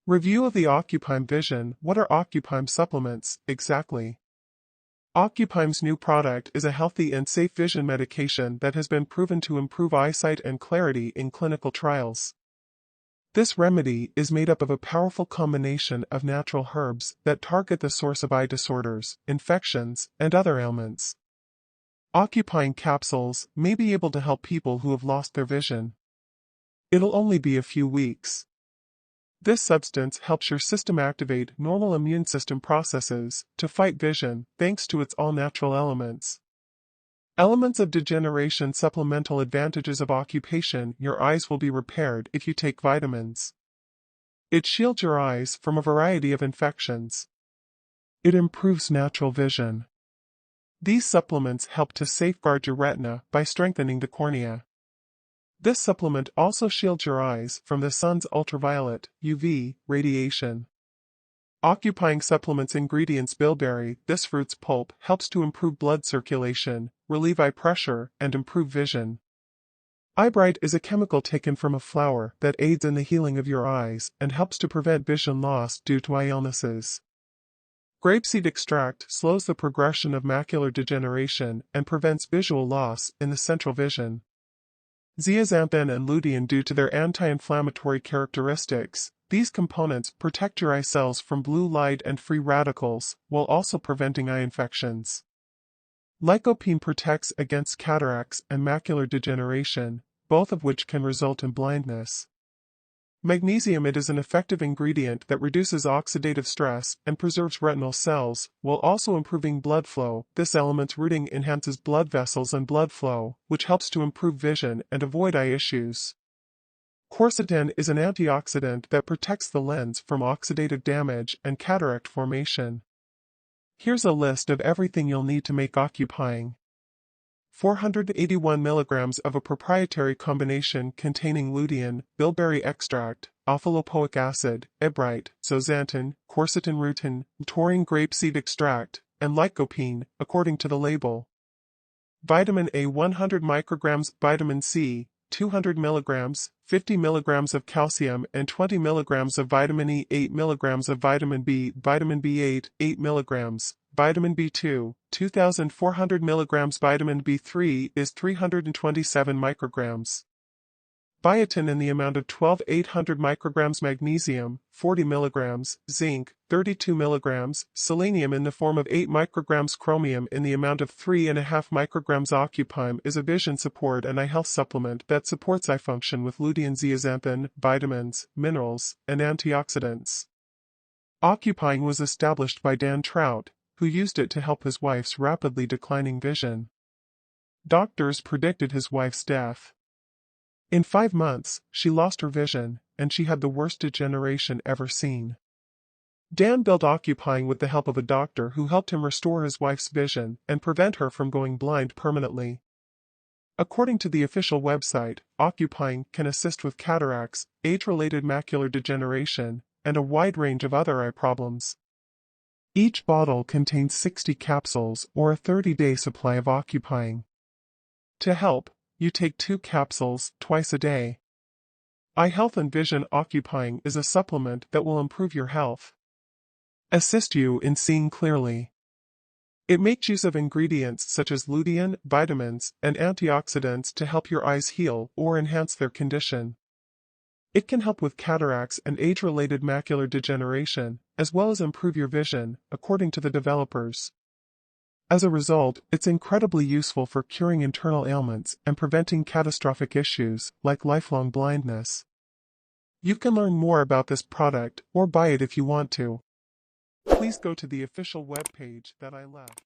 Review of the Ocuprime Vision. What are Ocuprime supplements, exactly? Ocuprime's new product is a healthy and safe vision medication that has been proven to improve eyesight and clarity in clinical trials. This remedy is made up of a powerful combination of natural herbs that target the source of eye disorders, infections, and other ailments. Ocuprime capsules may be able to help people who have lost their vision. It'll only be a few weeks. This substance helps your system activate normal immune system processes to fight vision thanks to its all-natural elements. Elements of degeneration. Supplemental advantages of occupation. Your eyes will be repaired if you take vitamins. It shields your eyes from a variety of infections. It improves natural vision. These supplements help to safeguard your retina by strengthening the cornea. This supplement also shields your eyes from the sun's ultraviolet (UV) radiation. Ocuprime supplements ingredients. Bilberry. This fruit's pulp helps to improve blood circulation, relieve eye pressure, and improve vision. Eyebright is a chemical taken from a flower that aids in the healing of your eyes and helps to prevent vision loss due to eye illnesses. Grapeseed extract slows the progression of macular degeneration and prevents visual loss in the central vision. Zeaxanthin and lutein. Due to their anti-inflammatory characteristics, these components protect your eye cells from blue light and free radicals, while also preventing eye infections. Lycopene protects against cataracts and macular degeneration, both of which can result in blindness. Magnesium. It is an effective ingredient that reduces oxidative stress and preserves retinal cells, while also improving blood flow. This element's rooting enhances blood vessels and blood flow, which helps to improve vision and avoid eye issues. Quercetin is an antioxidant that protects the lens from oxidative damage and cataract formation. Here's a list of everything you'll need to make Ocuprime. 481 mg of a proprietary combination containing lutein, bilberry extract, alpha-lipoic acid, ebrite, zeaxanthin, quercetin, rutin, taurine, grapeseed extract, and lycopene, according to the label. Vitamin A 100 micrograms, vitamin C 200 mg, 50 mg of calcium and 20 mg of vitamin E, 8 mg of vitamin B, vitamin B8, 8 mg, vitamin B2, 2,400 mg, vitamin B3 is 327 micrograms. Biotin in the amount of 12,800 micrograms, magnesium, 40 mg, zinc, 32 mg, selenium in the form of 8 micrograms, chromium in the amount of 3.5 micrograms. Ocuprime is a vision support and eye health supplement that supports eye function with lutein, zeaxanthin, vitamins, minerals, and antioxidants. Ocuprime was established by Dan Trout, who used it to help his wife's rapidly declining vision. Doctors predicted his wife's death. In 5 months, she lost her vision, and she had the worst degeneration ever seen. Dan built Ocuprime with the help of a doctor who helped him restore his wife's vision and prevent her from going blind permanently. According to the official website, Ocuprime can assist with cataracts, age-related macular degeneration, and a wide range of other eye problems. Each bottle contains 60 capsules or a 30-day supply of Ocuprime. To help, you take 2 capsules twice a day. Eye Health and Vision. Ocuprime is a supplement that will improve your health, assist you in seeing clearly. It makes use of ingredients such as lutein, vitamins, and antioxidants to help your eyes heal or enhance their condition. It can help with cataracts and age-related macular degeneration, as well as improve your vision, according to the developers. As a result, it's incredibly useful for curing internal ailments and preventing catastrophic issues like lifelong blindness. You can learn more about this product or buy it if you want to. Please go to the official webpage that I left.